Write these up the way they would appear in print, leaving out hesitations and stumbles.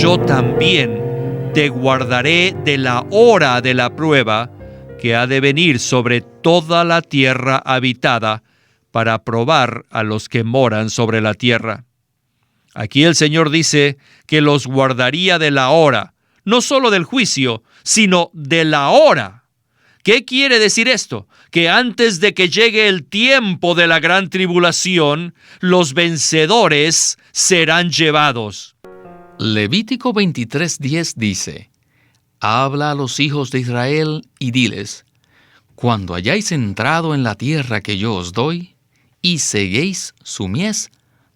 yo también te guardaré de la hora de la prueba que ha de venir sobre toda la tierra habitada para probar a los que moran sobre la tierra. Aquí el Señor dice que los guardaría de la hora, no solo del juicio, sino de la hora. ¿Qué quiere decir esto? Que antes de que llegue el tiempo de la gran tribulación, los vencedores serán llevados. Levítico 23:10 dice: Habla a los hijos de Israel y diles: Cuando hayáis entrado en la tierra que yo os doy, y seguéis su mies,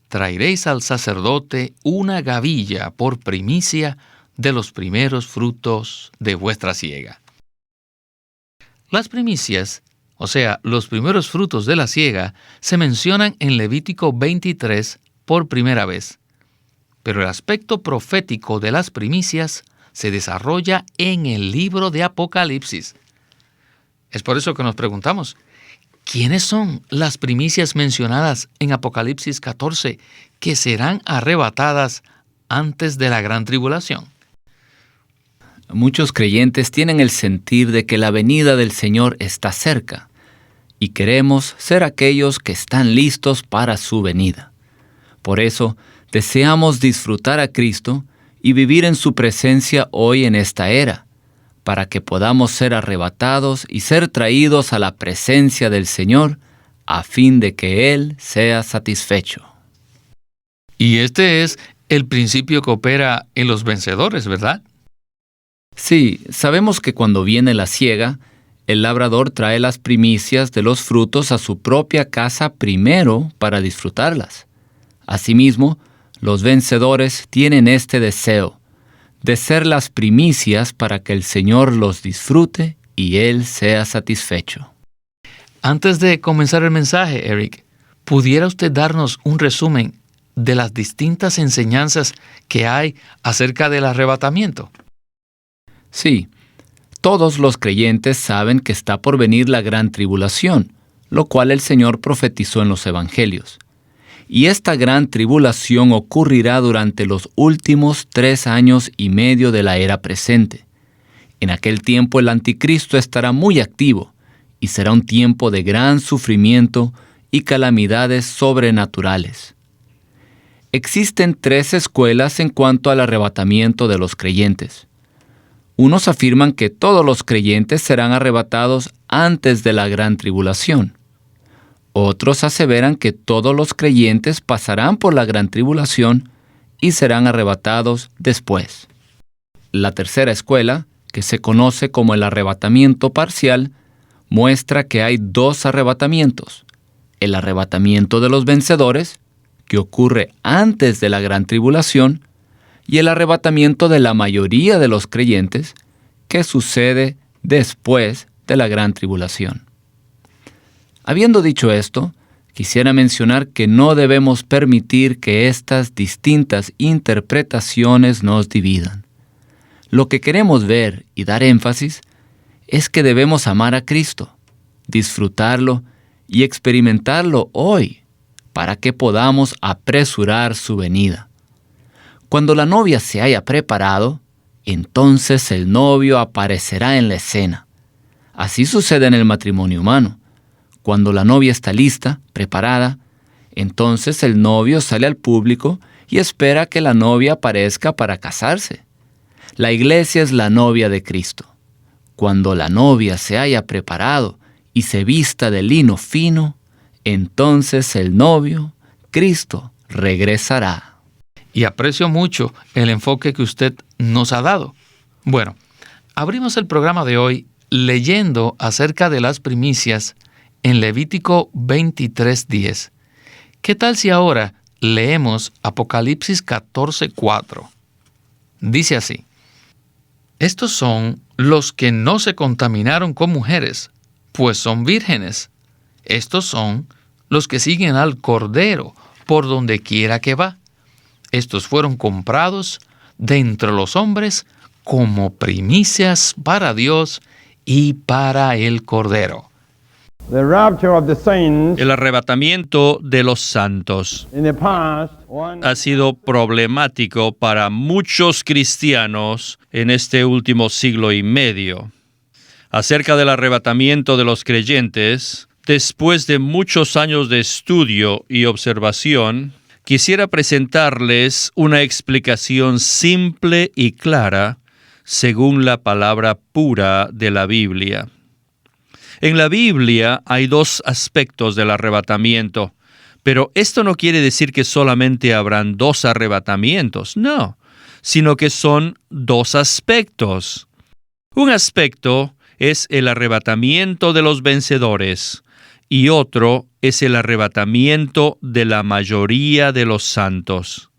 traeréis al sacerdote una gavilla por primicia de los primeros frutos de vuestra siega. Las primicias, o sea, los primeros frutos de la siega, se mencionan en Levítico 23 por primera vez. Pero el aspecto profético de las primicias se desarrolla en el libro de Apocalipsis. Es por eso que nos preguntamos, ¿quiénes son las primicias mencionadas en Apocalipsis 14 que serán arrebatadas antes de la gran tribulación? Muchos creyentes tienen el sentir de que la venida del Señor está cerca y queremos ser aquellos que están listos para su venida. Por eso, deseamos disfrutar a Cristo y vivir en su presencia hoy en esta era, para que podamos ser arrebatados y ser traídos a la presencia del Señor, a fin de que Él sea satisfecho. Y este es el principio que opera en los vencedores, ¿verdad? Sí, sabemos que cuando viene la siega, el labrador trae las primicias de los frutos a su propia casa primero para disfrutarlas. Asimismo, los vencedores tienen este deseo, de ser las primicias para que el Señor los disfrute y Él sea satisfecho. Antes de comenzar el mensaje, Eric, ¿pudiera usted darnos un resumen de las distintas enseñanzas que hay acerca del arrebatamiento? Sí, todos los creyentes saben que está por venir la gran tribulación, lo cual el Señor profetizó en los Evangelios. Y esta gran tribulación ocurrirá durante los últimos 3 años y medio de la era presente. En aquel tiempo el anticristo estará muy activo y será un tiempo de gran sufrimiento y calamidades sobrenaturales. Existen 3 escuelas en cuanto al arrebatamiento de los creyentes. Unos afirman que todos los creyentes serán arrebatados antes de la gran tribulación. Otros aseveran que todos los creyentes pasarán por la gran tribulación y serán arrebatados después. La tercera escuela, que se conoce como el arrebatamiento parcial, muestra que hay 2 arrebatamientos: el arrebatamiento de los vencedores, que ocurre antes de la gran tribulación, y el arrebatamiento de la mayoría de los creyentes, que sucede después de la gran tribulación. Habiendo dicho esto, quisiera mencionar que no debemos permitir que estas distintas interpretaciones nos dividan. Lo que queremos ver y dar énfasis es que debemos amar a Cristo, disfrutarlo y experimentarlo hoy, para que podamos apresurar su venida. Cuando la novia se haya preparado, entonces el novio aparecerá en la escena. Así sucede en el matrimonio humano. Cuando la novia está lista, preparada, entonces el novio sale al público y espera que la novia aparezca para casarse. La iglesia es la novia de Cristo. Cuando la novia se haya preparado y se vista de lino fino, entonces el novio, Cristo, regresará. Y aprecio mucho el enfoque que usted nos ha dado. Bueno, abrimos el programa de hoy leyendo acerca de las primicias en Levítico 23:10. ¿Qué tal si ahora leemos Apocalipsis 14:4? Dice así: Estos son los que no se contaminaron con mujeres, pues son vírgenes. Estos son los que siguen al Cordero por donde quiera que va. Estos fueron comprados de entre los hombres como primicias para Dios y para el Cordero. The rapture of the saints El arrebatamiento de los santos in the past ha sido problemático para muchos cristianos en este último siglo y medio. Acerca del arrebatamiento de los creyentes, después de muchos años de estudio y observación, quisiera presentarles una explicación simple y clara según la palabra pura de la Biblia. En la Biblia hay dos aspectos del arrebatamiento, pero esto no quiere decir que solamente habrán dos arrebatamientos, no, sino que son dos aspectos. Un aspecto es el arrebatamiento de los vencedores y otro es el arrebatamiento de la mayoría de los santos.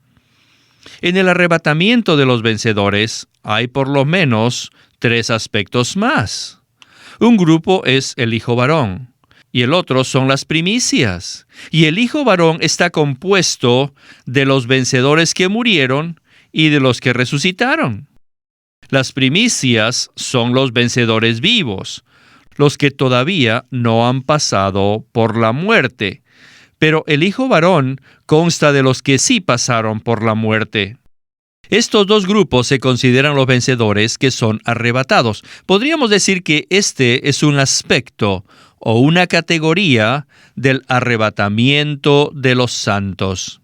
En el arrebatamiento de los vencedores hay por lo menos tres aspectos más. Un grupo es el hijo varón, y el otro son las primicias. Y el hijo varón está compuesto de los vencedores que murieron y de los que resucitaron. Las primicias son los vencedores vivos, los que todavía no han pasado por la muerte. Pero el hijo varón consta de los que sí pasaron por la muerte. Estos dos grupos se consideran los vencedores que son arrebatados. Podríamos decir que este es un aspecto o una categoría del arrebatamiento de los santos.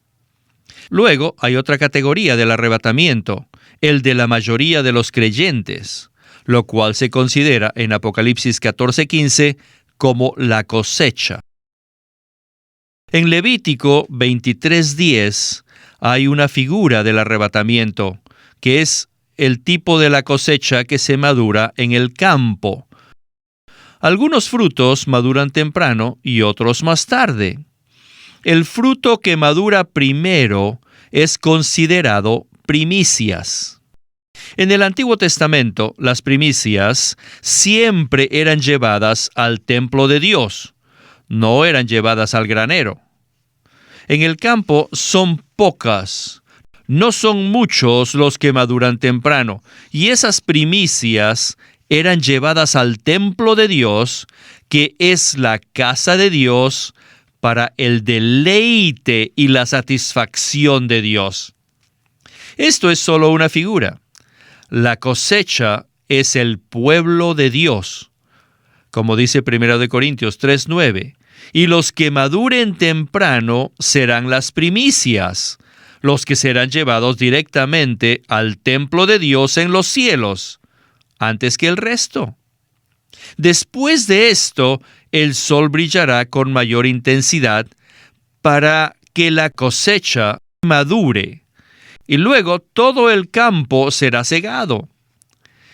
Luego hay otra categoría del arrebatamiento, el de la mayoría de los creyentes, lo cual se considera en Apocalipsis 14:15 como la cosecha. En Levítico 23:10 hay una figura del arrebatamiento, que es el tipo de la cosecha que se madura en el campo. Algunos frutos maduran temprano y otros más tarde. El fruto que madura primero es considerado primicias. En el Antiguo Testamento, las primicias siempre eran llevadas al templo de Dios, no eran llevadas al granero. En el campo son pocas, no son muchos los que maduran temprano, y esas primicias eran llevadas al templo de Dios, que es la casa de Dios, para el deleite y la satisfacción de Dios. Esto es solo una figura. La cosecha es el pueblo de Dios, como dice 1 Corintios 3:9. Y los que maduren temprano serán las primicias, los que serán llevados directamente al templo de Dios en los cielos, antes que el resto. Después de esto, el sol brillará con mayor intensidad para que la cosecha madure, y luego todo el campo será cegado.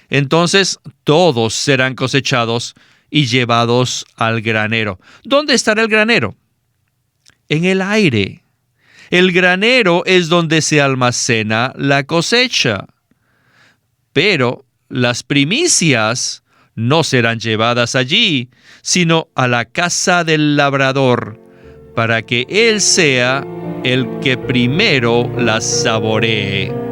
Entonces todos serán cosechados y llevados al granero. ¿Dónde estará el granero? En el aire. El granero es donde se almacena la cosecha. Pero las primicias no serán llevadas allí, sino a la casa del labrador, para que él sea el que primero las saboree.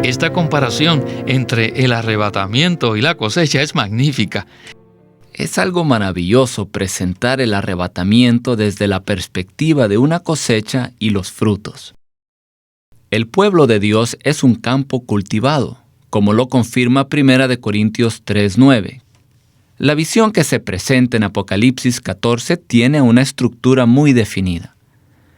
Esta comparación entre el arrebatamiento y la cosecha es magnífica. Es algo maravilloso presentar el arrebatamiento desde la perspectiva de una cosecha y los frutos. El pueblo de Dios es un campo cultivado, como lo confirma 1 Corintios 3:9. La visión que se presenta en Apocalipsis 14 tiene una estructura muy definida.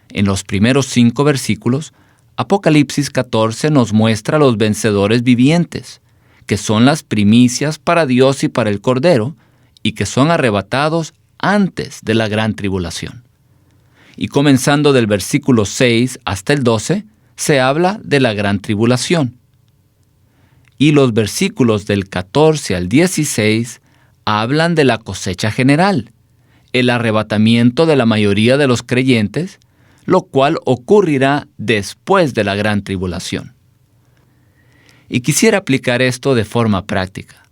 En los primeros 5 versículos, Apocalipsis 14 nos muestra a los vencedores vivientes, que son las primicias para Dios y para el Cordero, y que son arrebatados antes de la gran tribulación. Y comenzando del versículo 6 hasta el 12, se habla de la gran tribulación. Y los versículos del 14 al 16 hablan de la cosecha general, el arrebatamiento de la mayoría de los creyentes, lo cual ocurrirá después de la gran tribulación. Y quisiera aplicar esto de forma práctica.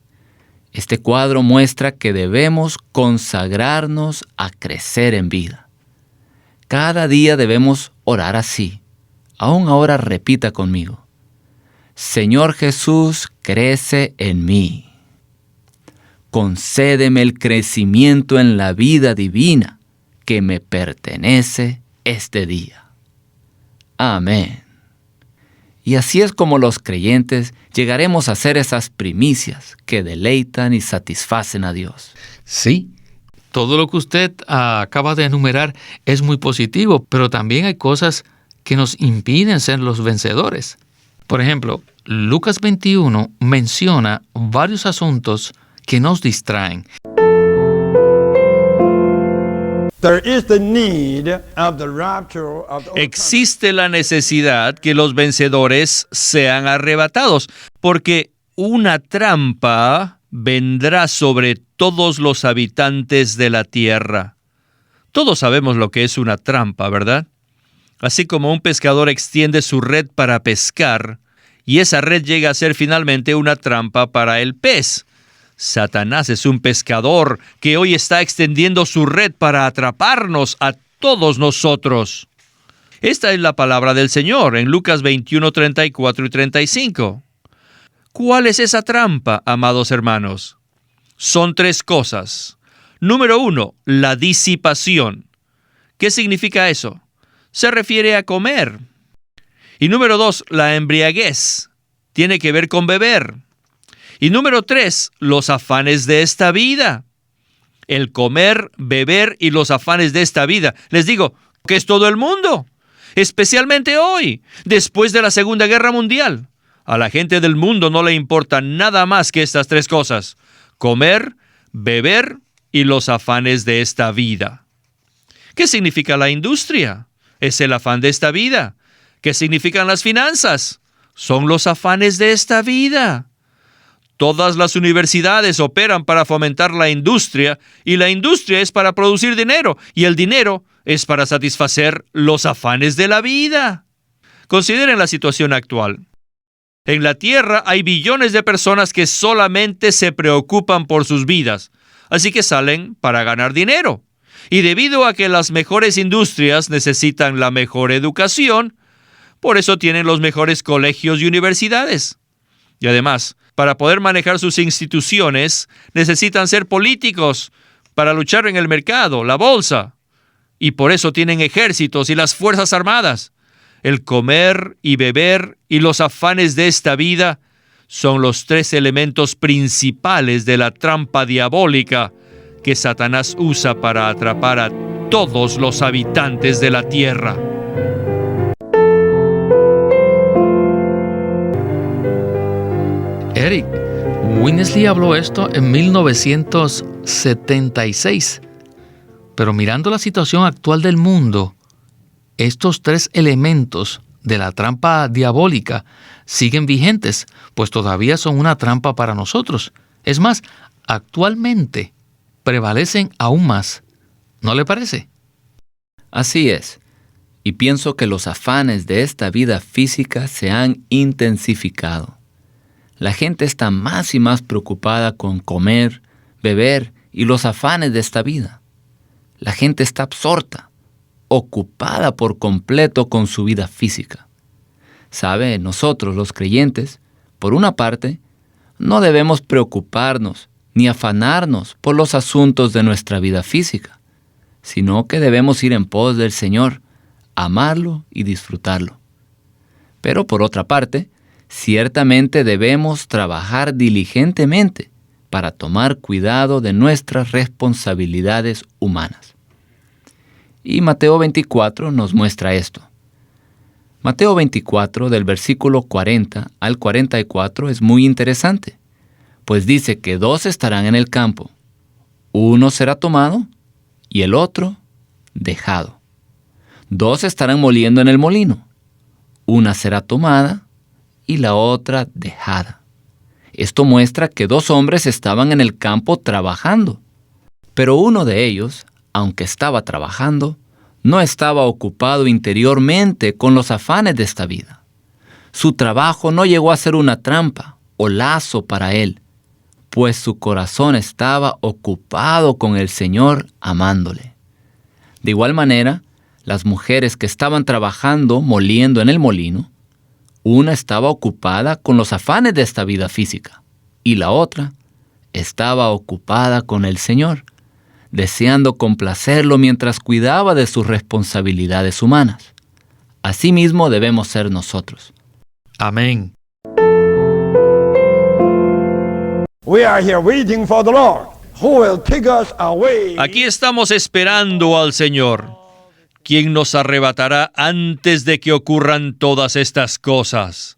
Este cuadro muestra que debemos consagrarnos a crecer en vida. Cada día debemos orar así. Aún ahora repita conmigo: Señor Jesús, crece en mí. concédeme el crecimiento en la vida divina que me pertenece este día. Amén. Y así es como los creyentes llegaremos a ser esas primicias que deleitan y satisfacen a Dios. Sí, todo lo que usted acaba de enumerar es muy positivo, pero también hay cosas que nos impiden ser los vencedores. Por ejemplo, Lucas 21 menciona varios asuntos que nos distraen. Existe la necesidad que los vencedores sean arrebatados, porque una trampa vendrá sobre todos los habitantes de la tierra. Todos sabemos lo que es una trampa, ¿verdad? Así como un pescador extiende su red para pescar, y esa red llega a ser finalmente una trampa para el pez. Satanás es un pescador que hoy está extendiendo su red para atraparnos a todos nosotros. Esta es la palabra del Señor en Lucas 21, 34 y 35. ¿Cuál es esa trampa, amados hermanos? Son 3 cosas. Número 1, la disipación. ¿Qué significa eso? Se refiere a comer. Y número 2, la embriaguez. Tiene que ver con beber. Y número 3, los afanes de esta vida. El comer, beber y los afanes de esta vida. Les digo que es todo el mundo, especialmente hoy, después de la Segunda Guerra Mundial. A la gente del mundo no le importa nada más que estas 3 cosas: comer, beber y los afanes de esta vida. ¿Qué significa la industria? Es el afán de esta vida. ¿Qué significan las finanzas? Son los afanes de esta vida. Todas las universidades operan para fomentar la industria, y la industria es para producir dinero, y el dinero es para satisfacer los afanes de la vida. Consideren la situación actual. En la Tierra hay billones de personas que solamente se preocupan por sus vidas, así que salen para ganar dinero. Y debido a que las mejores industrias necesitan la mejor educación, por eso tienen los mejores colegios y universidades. Y además, para poder manejar sus instituciones, necesitan ser políticos para luchar en el mercado, la bolsa. Y por eso tienen ejércitos y las fuerzas armadas. El comer y beber y los afanes de esta vida son los 3 elementos principales de la trampa diabólica que Satanás usa para atrapar a todos los habitantes de la tierra. Eric, Winnesley habló esto en 1976. Pero mirando la situación actual del mundo, estos 3 elementos de la trampa diabólica siguen vigentes, pues todavía son una trampa para nosotros. Es más, actualmente prevalecen aún más. ¿No le parece? Así es. Y pienso que los afanes de esta vida física se han intensificado. La gente está más y más preocupada con comer, beber y los afanes de esta vida. La gente está absorta, ocupada por completo con su vida física. ¿Sabe? Nosotros, los creyentes, por una parte, no debemos preocuparnos ni afanarnos por los asuntos de nuestra vida física, sino que debemos ir en pos del Señor, amarlo y disfrutarlo. Pero por otra parte, ciertamente debemos trabajar diligentemente para tomar cuidado de nuestras responsabilidades humanas. Y Mateo 24 nos muestra esto. Mateo 24, del versículo 40 al 44, es muy interesante, pues dice que 2 estarán en el campo, uno será tomado y el otro dejado. 2 estarán moliendo en el molino, una será tomada y la otra dejada. Esto muestra que 2 hombres estaban en el campo trabajando, pero uno de ellos, aunque estaba trabajando, no estaba ocupado interiormente con los afanes de esta vida. Su trabajo no llegó a ser una trampa o lazo para él, pues su corazón estaba ocupado con el Señor amándole. De igual manera, las mujeres que estaban trabajando moliendo en el molino, una estaba ocupada con los afanes de esta vida física y la otra estaba ocupada con el Señor, deseando complacerlo mientras cuidaba de sus responsabilidades humanas. Asimismo debemos ser nosotros. Amén. We are here waiting for the Lord, who will take us away. Aquí estamos esperando al Señor, quien nos arrebatará antes de que ocurran todas estas cosas.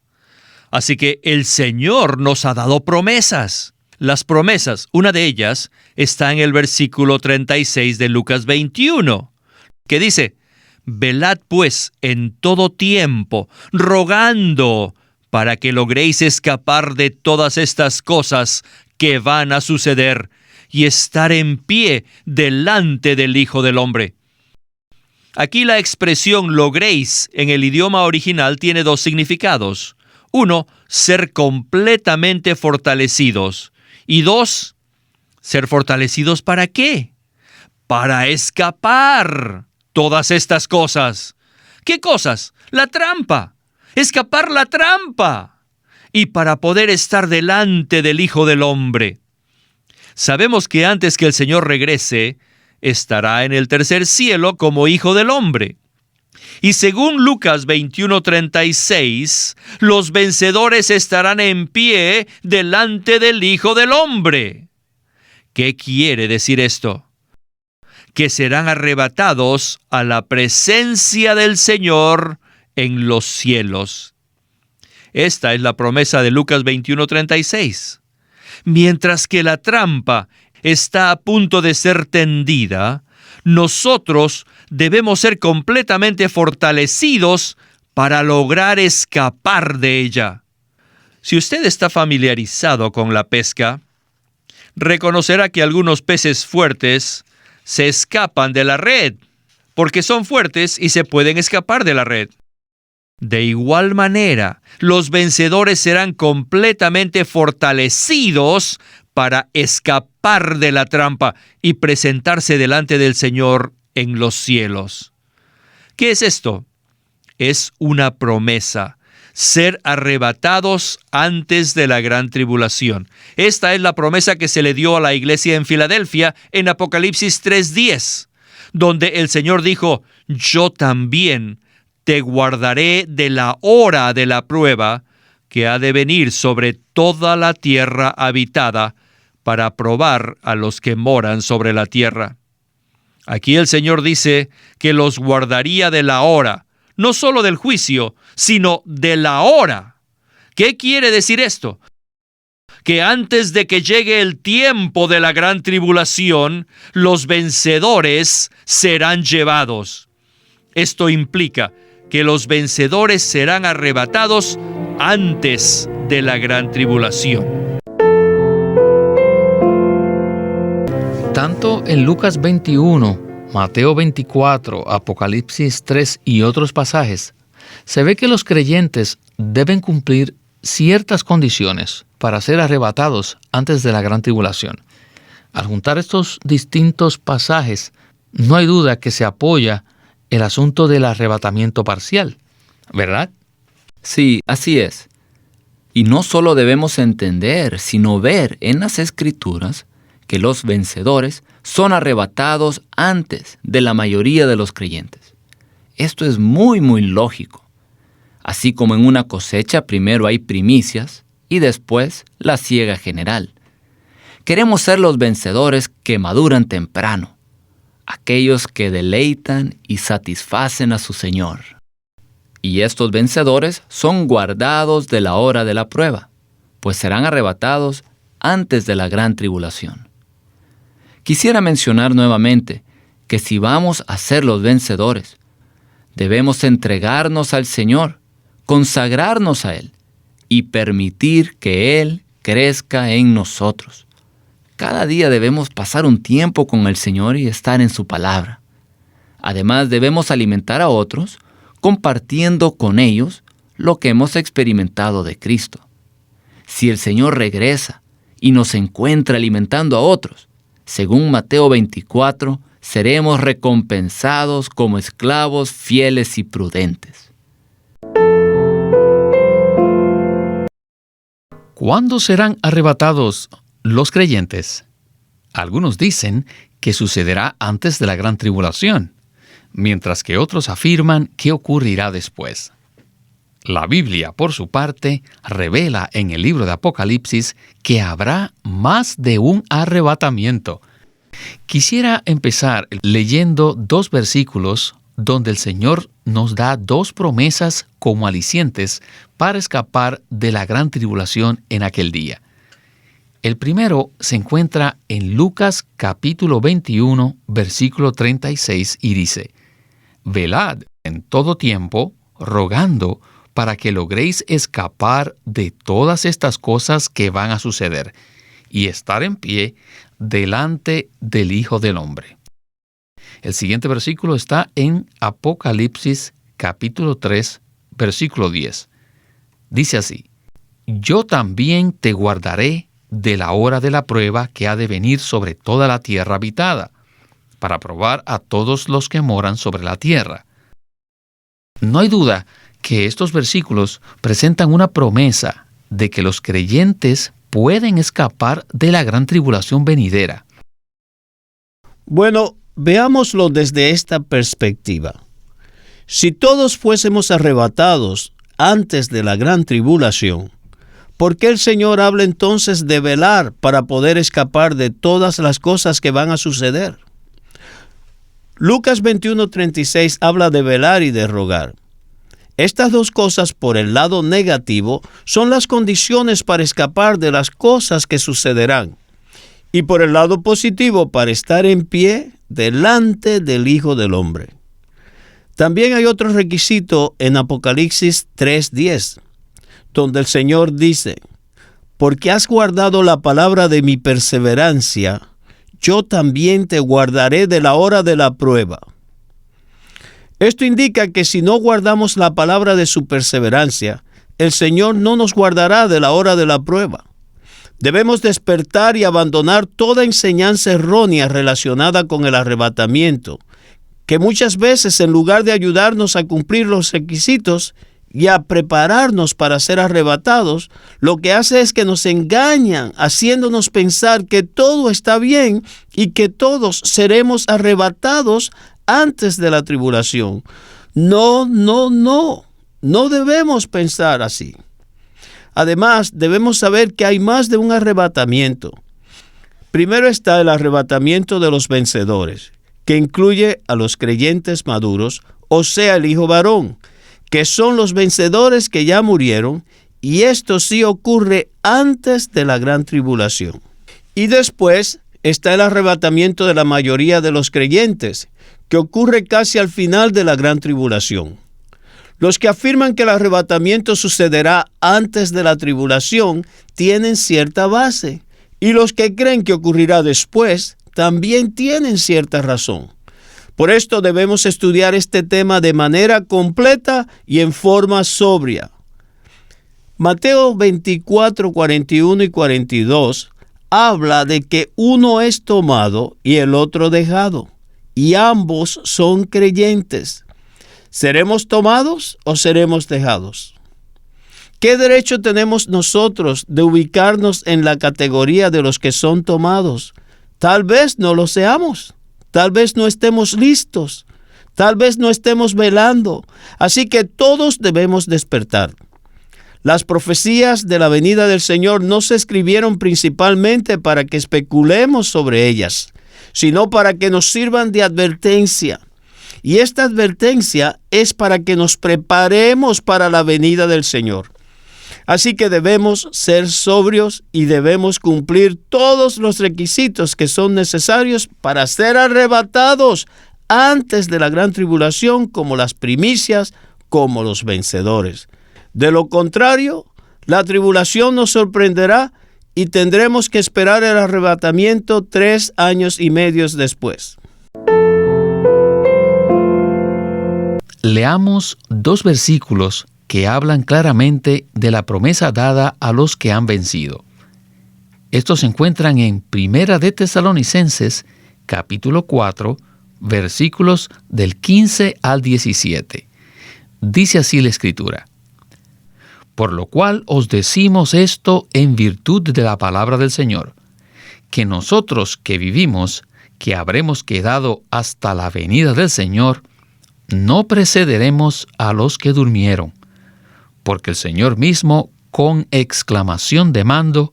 Así que el Señor nos ha dado promesas. Las promesas, una de ellas, está en el versículo 36 de Lucas 21, que dice: «Velad pues en todo tiempo, rogando para que logréis escapar de todas estas cosas que van a suceder y estar en pie delante del Hijo del Hombre». Aquí la expresión logréis en el idioma original tiene dos significados. Uno, ser completamente fortalecidos. Y dos, ser fortalecidos ¿para qué? Para escapar todas estas cosas. ¿Qué cosas? La trampa. Escapar la trampa. Y para poder estar delante del Hijo del Hombre. Sabemos que antes que el Señor regrese, estará en el tercer cielo como Hijo del Hombre. Y según Lucas 21:36, los vencedores estarán en pie delante del Hijo del Hombre. ¿Qué quiere decir esto? Que serán arrebatados a la presencia del Señor en los cielos. Esta es la promesa de Lucas 21:36. Mientras que la trampa está a punto de ser tendida, nosotros debemos ser completamente fortalecidos para lograr escapar de ella. Si usted está familiarizado con la pesca, reconocerá que algunos peces fuertes se escapan de la red, porque son fuertes y se pueden escapar de la red. De igual manera, los vencedores serán completamente fortalecidos para escapar de la trampa y presentarse delante del Señor en los cielos. ¿Qué es esto? Es una promesa, ser arrebatados antes de la gran tribulación. Esta es la promesa que se le dio a la iglesia en Filadelfia en Apocalipsis 3:10, donde el Señor dijo: «Yo también te guardaré de la hora de la prueba que ha de venir sobre toda la tierra habitada, para probar a los que moran sobre la tierra». Aquí el Señor dice que los guardaría de la hora, no solo del juicio, sino de la hora. ¿Qué quiere decir esto? Que antes de que llegue el tiempo de la gran tribulación, los vencedores serán llevados. Esto implica que los vencedores serán arrebatados antes de la gran tribulación. Tanto en Lucas 21, Mateo 24, Apocalipsis 3 y otros pasajes, se ve que los creyentes deben cumplir ciertas condiciones para ser arrebatados antes de la gran tribulación. Al juntar estos distintos pasajes, no hay duda que se apoya el asunto del arrebatamiento parcial, ¿verdad? Sí, así es. Y no solo debemos entender, sino ver en las Escrituras que los vencedores son arrebatados antes de la mayoría de los creyentes. Esto es muy lógico. Así como en una cosecha primero hay primicias y después la siega general. Queremos ser los vencedores que maduran temprano, aquellos que deleitan y satisfacen a su Señor. Y estos vencedores son guardados de la hora de la prueba, pues serán arrebatados antes de la gran tribulación. Quisiera mencionar nuevamente que si vamos a ser los vencedores, debemos entregarnos al Señor, consagrarnos a Él y permitir que Él crezca en nosotros. Cada día debemos pasar un tiempo con el Señor y estar en su palabra. Además, debemos alimentar a otros, compartiendo con ellos lo que hemos experimentado de Cristo. Si el Señor regresa y nos encuentra alimentando a otros, según Mateo 24, seremos recompensados como esclavos fieles y prudentes. ¿Cuándo serán arrebatados los creyentes. Algunos dicen que sucederá antes de la gran tribulación, mientras que otros afirman que ocurrirá después. La Biblia, por su parte, revela en el libro de Apocalipsis que habrá más de un arrebatamiento. Quisiera empezar leyendo 2 versículos donde el Señor nos da 2 promesas como alicientes para escapar de la gran tribulación en aquel día. El primero se encuentra en Lucas capítulo 21, versículo 36, y dice: «Velad en todo tiempo, rogando para que logréis escapar de todas estas cosas que van a suceder, y estar en pie delante del Hijo del Hombre». El siguiente versículo está en Apocalipsis capítulo 3, versículo 10. Dice así: «Yo también te guardaré de la hora de la prueba que ha de venir sobre toda la tierra habitada, para probar a todos los que moran sobre la tierra». No hay duda que estos versículos presentan una promesa de que los creyentes pueden escapar de la gran tribulación venidera. Bueno, veámoslo desde esta perspectiva. Si todos fuésemos arrebatados antes de la gran tribulación, ¿por qué el Señor habla entonces de velar para poder escapar de todas las cosas que van a suceder? Lucas 21:36 habla de velar y de rogar. Estas 2 cosas, por el lado negativo, son las condiciones para escapar de las cosas que sucederán. Y por el lado positivo, para estar en pie delante del Hijo del Hombre. También hay otro requisito en Apocalipsis 3:10, donde el Señor dice: «Porque has guardado la palabra de mi perseverancia, yo también te guardaré de la hora de la prueba». Esto indica que si no guardamos la palabra de su perseverancia, el Señor no nos guardará de la hora de la prueba. Debemos despertar y abandonar toda enseñanza errónea relacionada con el arrebatamiento, que muchas veces, en lugar de ayudarnos a cumplir los requisitos y a prepararnos para ser arrebatados, lo que hace es que nos engañan, haciéndonos pensar que todo está bien y que todos seremos arrebatados antes de la tribulación. No debemos pensar así. Además, debemos saber que hay más de un arrebatamiento. Primero está el arrebatamiento de los vencedores, que incluye a los creyentes maduros, o sea, el hijo varón, que son los vencedores que ya murieron, y esto sí ocurre antes de la gran tribulación. Y después está el arrebatamiento de la mayoría de los creyentes, que ocurre casi al final de la gran tribulación. Los que afirman que el arrebatamiento sucederá antes de la tribulación tienen cierta base, y los que creen que ocurrirá después también tienen cierta razón. Por esto debemos estudiar este tema de manera completa y en forma sobria. Mateo 24, 41 y 42 habla de que uno es tomado y el otro dejado, y ambos son creyentes. ¿Seremos tomados o seremos dejados? ¿Qué derecho tenemos nosotros de ubicarnos en la categoría de los que son tomados? Tal vez no lo seamos, tal vez no estemos listos, tal vez no estemos velando, así que todos debemos despertar. Las profecías de la venida del Señor no se escribieron principalmente para que especulemos sobre ellas, sino para que nos sirvan de advertencia. Y esta advertencia es para que nos preparemos para la venida del Señor. Así que debemos ser sobrios y debemos cumplir todos los requisitos que son necesarios para ser arrebatados antes de la gran tribulación, como las primicias, como los vencedores. De lo contrario, la tribulación nos sorprenderá y tendremos que esperar el arrebatamiento 3 años y medio después. Leamos 2 versículos que hablan claramente de la promesa dada a los que han vencido. Estos se encuentran en Primera de Tesalonicenses, capítulo 4, versículos del 15 al 17. Dice así la Escritura: «Por lo cual os decimos esto en virtud de la palabra del Señor, que nosotros que vivimos, que habremos quedado hasta la venida del Señor, no precederemos a los que durmieron, porque el Señor mismo, con exclamación de mando,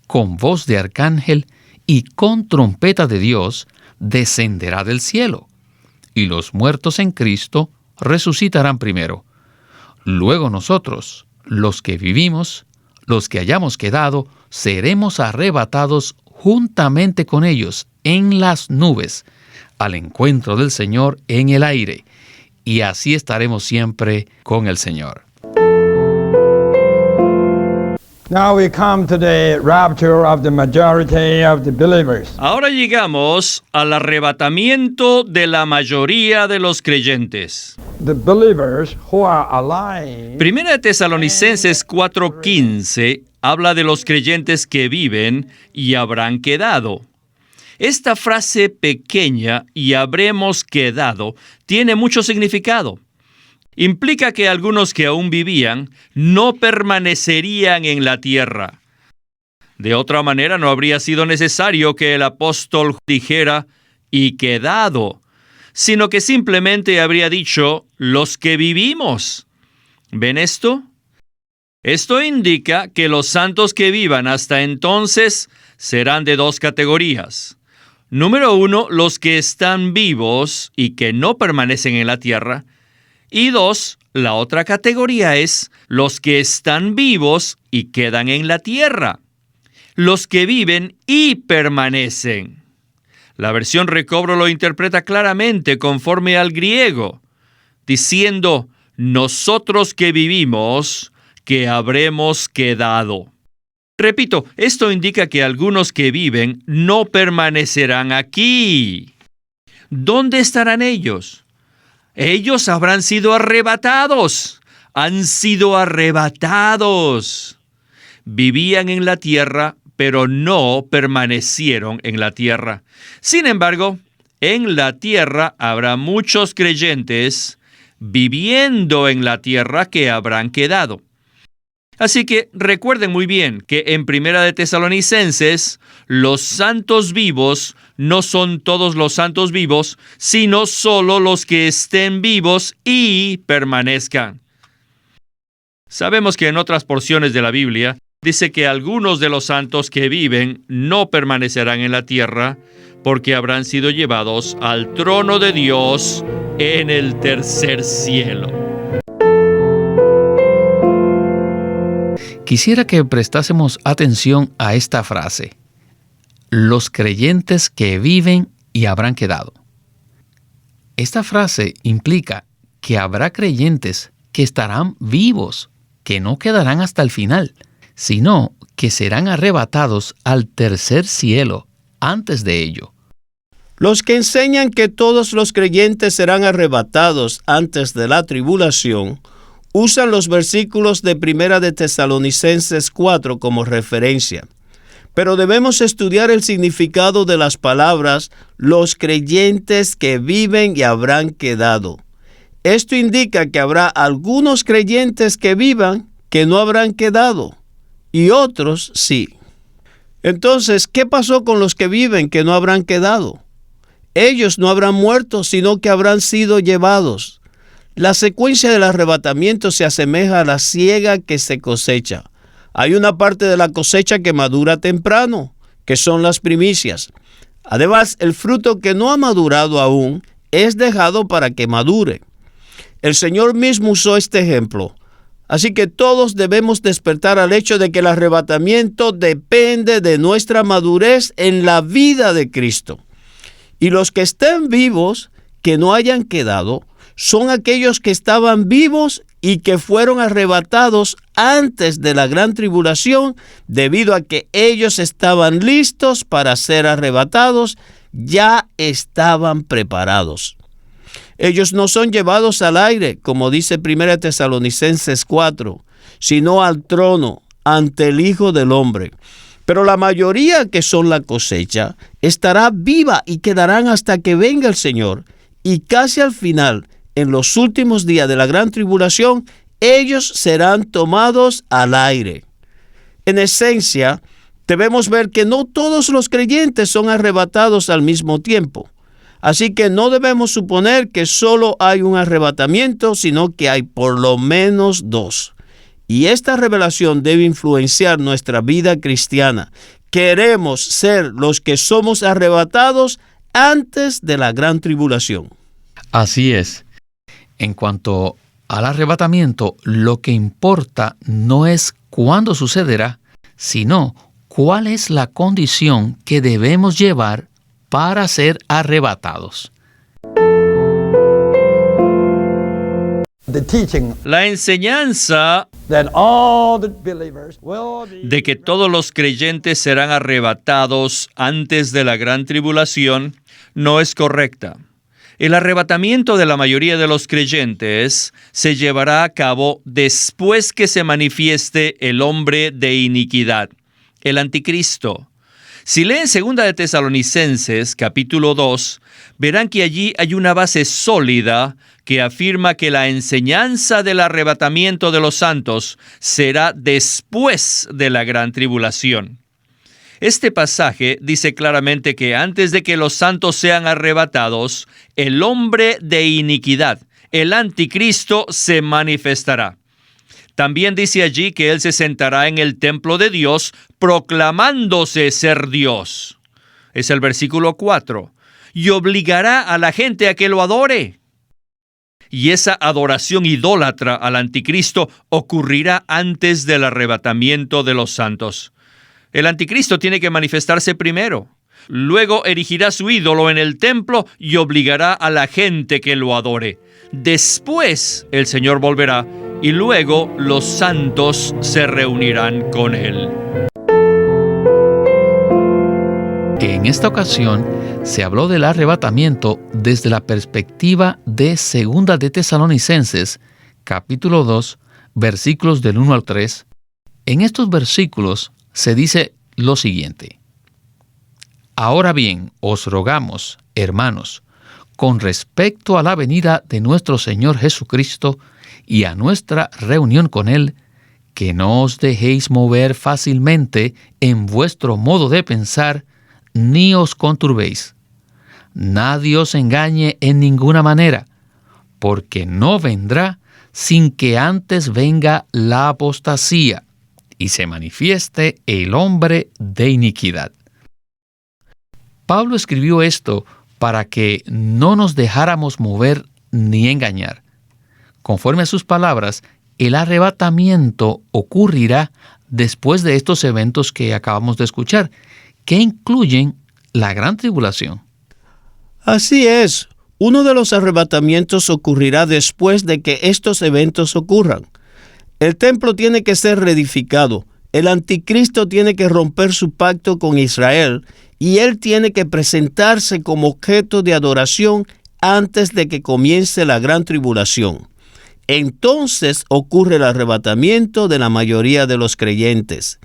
con voz de arcángel y con trompeta de Dios, descenderá del cielo, y los muertos en Cristo resucitarán primero. Luego nosotros, los que vivimos, los que hayamos quedado, seremos arrebatados juntamente con ellos en las nubes, al encuentro del Señor en el aire, y así estaremos siempre con el Señor. Now we come to the rapture of the majority of the believers. Ahora llegamos al arrebatamiento de la mayoría de los creyentes. The believers who are alive. Primera de Tesalonicenses 4:15 habla de los creyentes que viven y habrán quedado. Esta frase pequeña, y habremos quedado, tiene mucho significado. Implica que algunos que aún vivían no permanecerían en la tierra. De otra manera, no habría sido necesario que el apóstol dijera "y quedado", sino que simplemente habría dicho "los que vivimos". ¿Ven esto? Esto indica que los santos que vivan hasta entonces serán de dos categorías. Número 1, los que están vivos y que no permanecen en la tierra. Y 2, la otra categoría es los que están vivos y quedan en la tierra. Los que viven y permanecen. La versión Recobro lo interpreta claramente conforme al griego, diciendo, nosotros que vivimos, que habremos quedado. Repito, esto indica que algunos que viven no permanecerán aquí. ¿Dónde estarán ellos? Ellos habrán sido arrebatados. Han sido arrebatados. Vivían en la tierra, pero no permanecieron en la tierra. Sin embargo, en la tierra habrá muchos creyentes viviendo en la tierra que habrán quedado. Así que recuerden muy bien que en Primera de Tesalonicenses, los santos vivos no son todos los santos vivos, sino solo los que estén vivos y permanezcan. Sabemos que en otras porciones de la Biblia dice que algunos de los santos que viven no permanecerán en la tierra porque habrán sido llevados al trono de Dios en el tercer cielo. Quisiera que prestásemos atención a esta frase. Los creyentes que viven y habrán quedado. Esta frase implica que habrá creyentes que estarán vivos, que no quedarán hasta el final, sino que serán arrebatados al tercer cielo antes de ello. Los que enseñan que todos los creyentes serán arrebatados antes de la tribulación usan los versículos de Primera de Tesalonicenses 4 como referencia. Pero debemos estudiar el significado de las palabras los creyentes que viven y habrán quedado. Esto indica que habrá algunos creyentes que vivan que no habrán quedado y otros sí. Entonces, ¿qué pasó con los que viven que no habrán quedado? Ellos no habrán muerto, sino que habrán sido llevados. La secuencia del arrebatamiento se asemeja a la siega que se cosecha. Hay una parte de la cosecha que madura temprano, que son las primicias. Además, el fruto que no ha madurado aún es dejado para que madure. El Señor mismo usó este ejemplo. Así que todos debemos despertar al hecho de que el arrebatamiento depende de nuestra madurez en la vida de Cristo. Y los que estén vivos, que no hayan quedado, son aquellos que estaban vivos y que fueron arrebatados antes de la gran tribulación, debido a que ellos estaban listos para ser arrebatados, ya estaban preparados. Ellos no son llevados al aire, como dice 1 Tesalonicenses 4, sino al trono, ante el Hijo del Hombre. Pero la mayoría que son la cosecha estará viva y quedarán hasta que venga el Señor. Y casi al final, en los últimos días de la gran tribulación, ellos serán tomados al aire. En esencia, debemos ver que no todos los creyentes son arrebatados al mismo tiempo. Así que no debemos suponer que solo hay un arrebatamiento, sino que hay por lo menos dos. Y esta revelación debe influenciar nuestra vida cristiana. Queremos ser los que somos arrebatados antes de la gran tribulación. Así es. En cuanto al arrebatamiento, lo que importa no es cuándo sucederá, sino cuál es la condición que debemos llevar para ser arrebatados. La enseñanza de que todos los creyentes serán arrebatados antes de la gran tribulación no es correcta. El arrebatamiento de la mayoría de los creyentes se llevará a cabo después que se manifieste el hombre de iniquidad, el anticristo. Si leen 2 de Tesalonicenses, capítulo 2, verán que allí hay una base sólida que afirma que la enseñanza del arrebatamiento de los santos será después de la gran tribulación. Este pasaje dice claramente que antes de que los santos sean arrebatados, el hombre de iniquidad, el anticristo, se manifestará. También dice allí que él se sentará en el templo de Dios proclamándose ser Dios. Es el versículo 4. Y obligará a la gente a que lo adore. Y esa adoración idólatra al anticristo ocurrirá antes del arrebatamiento de los santos. El anticristo tiene que manifestarse primero. Luego erigirá su ídolo en el templo y obligará a la gente que lo adore. Después el Señor volverá y luego los santos se reunirán con él. En esta ocasión se habló del arrebatamiento desde la perspectiva de 2 de Tesalonicenses, capítulo 2, versículos del 1 al 3. En estos versículos se dice lo siguiente: Ahora bien, os rogamos, hermanos, con respecto a la venida de nuestro Señor Jesucristo y a nuestra reunión con Él, que no os dejéis mover fácilmente en vuestro modo de pensar, ni os conturbéis. Nadie os engañe en ninguna manera, porque no vendrá sin que antes venga la apostasía y se manifieste el hombre de iniquidad. Pablo escribió esto para que no nos dejáramos mover ni engañar. Conforme a sus palabras, el arrebatamiento ocurrirá después de estos eventos que acabamos de escuchar, que incluyen la gran tribulación. Así es. Uno de los arrebatamientos ocurrirá después de que estos eventos ocurran. El templo tiene que ser reedificado. El anticristo tiene que romper su pacto con Israel y él tiene que presentarse como objeto de adoración antes de que comience la gran tribulación. Entonces ocurre el arrebatamiento de la mayoría de los creyentes.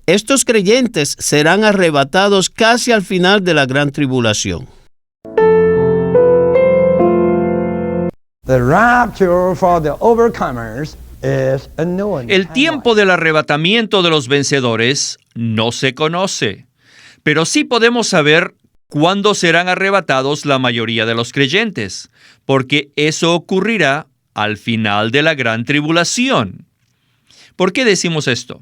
Estos creyentes serán arrebatados casi al final de la gran tribulación. El tiempo del arrebatamiento de los vencedores no se conoce, pero sí podemos saber cuándo serán arrebatados la mayoría de los creyentes, porque eso ocurrirá al final de la gran tribulación. ¿Por qué decimos esto?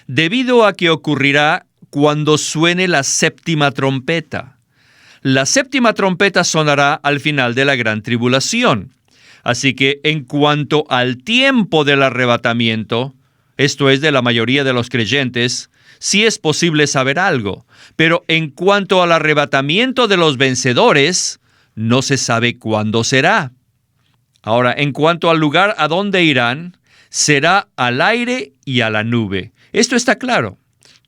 Debido a que ocurrirá cuando suene la séptima trompeta. La séptima trompeta sonará al final de la gran tribulación. Así que en cuanto al tiempo del arrebatamiento, esto es de la mayoría de los creyentes, sí es posible saber algo. Pero en cuanto al arrebatamiento de los vencedores, no se sabe cuándo será. Ahora, en cuanto al lugar a donde irán, será al aire y a la nube. Esto está claro.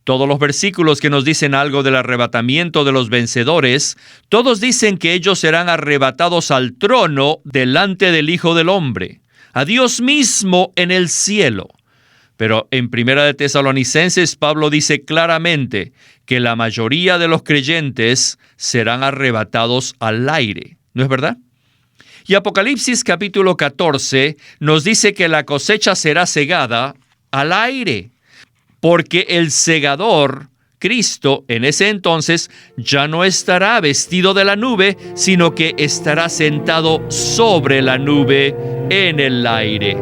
Todos los versículos que nos dicen algo del arrebatamiento de los vencedores, todos dicen que ellos serán arrebatados al trono delante del Hijo del Hombre, a Dios mismo en el cielo. Pero en 1 de Tesalonicenses, Pablo dice claramente que la mayoría de los creyentes serán arrebatados al aire. ¿No es verdad? Y Apocalipsis capítulo 14 nos dice que la cosecha será segada al aire, porque el segador Cristo en ese entonces ya no estará vestido de la nube, sino que estará sentado sobre la nube en el aire.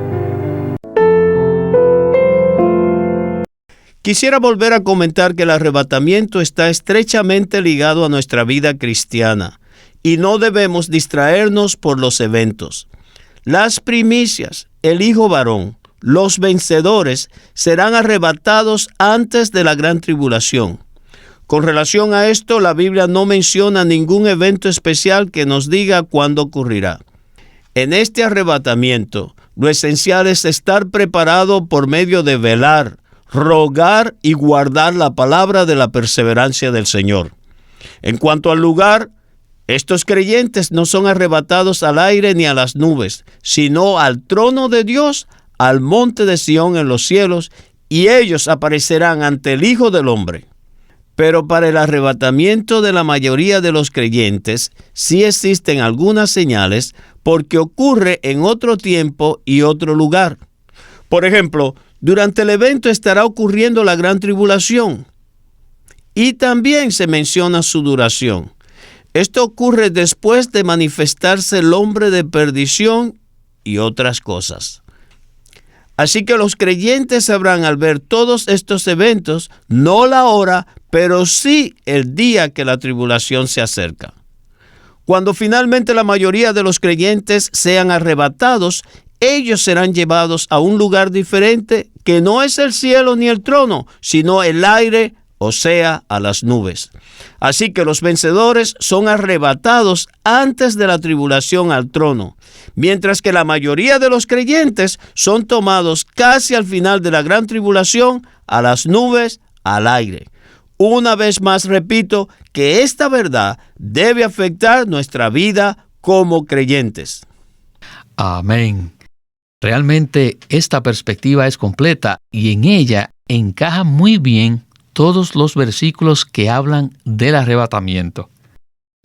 Quisiera volver a comentar que el arrebatamiento está estrechamente ligado a nuestra vida cristiana y no debemos distraernos por los eventos. Las primicias, el hijo varón, los vencedores serán arrebatados antes de la gran tribulación. Con relación a esto, la Biblia no menciona ningún evento especial que nos diga cuándo ocurrirá. En este arrebatamiento, lo esencial es estar preparado por medio de velar, rogar y guardar la palabra de la perseverancia del Señor. En cuanto al lugar, estos creyentes no son arrebatados al aire ni a las nubes, sino al trono de Dios, al monte de Sión en los cielos, y ellos aparecerán ante el Hijo del Hombre. Pero para el arrebatamiento de la mayoría de los creyentes, sí existen algunas señales, porque ocurre en otro tiempo y otro lugar. Por ejemplo, durante el evento estará ocurriendo la gran tribulación, y también se menciona su duración. Esto ocurre después de manifestarse el hombre de perdición y otras cosas. Así que los creyentes sabrán al ver todos estos eventos, no la hora, pero sí el día que la tribulación se acerca. Cuando finalmente la mayoría de los creyentes sean arrebatados, ellos serán llevados a un lugar diferente que no es el cielo ni el trono, sino el aire, o sea, a las nubes. Así que los vencedores son arrebatados antes de la tribulación al trono, mientras que la mayoría de los creyentes son tomados casi al final de la gran tribulación a las nubes, al aire. Una vez más repito que esta verdad debe afectar nuestra vida como creyentes. Amén. Realmente esta perspectiva es completa y en ella encaja muy bien todos los versículos que hablan del arrebatamiento.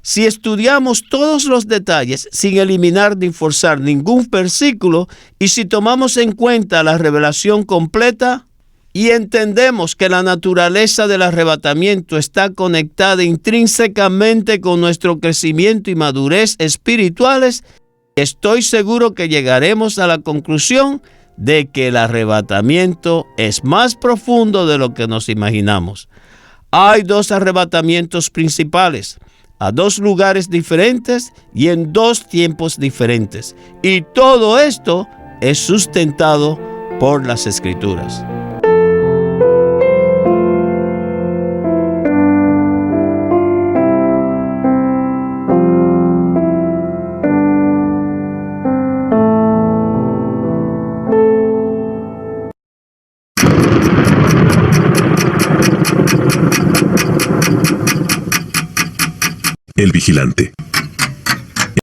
Si estudiamos todos los detalles sin eliminar ni forzar ningún versículo, y si tomamos en cuenta la revelación completa y entendemos que la naturaleza del arrebatamiento está conectada intrínsecamente con nuestro crecimiento y madurez espirituales, estoy seguro que llegaremos a la conclusión de que el arrebatamiento es más profundo de lo que nos imaginamos. Hay dos arrebatamientos principales, a dos lugares diferentes y en dos tiempos diferentes. Y todo esto es sustentado por las Escrituras. El Vigilante.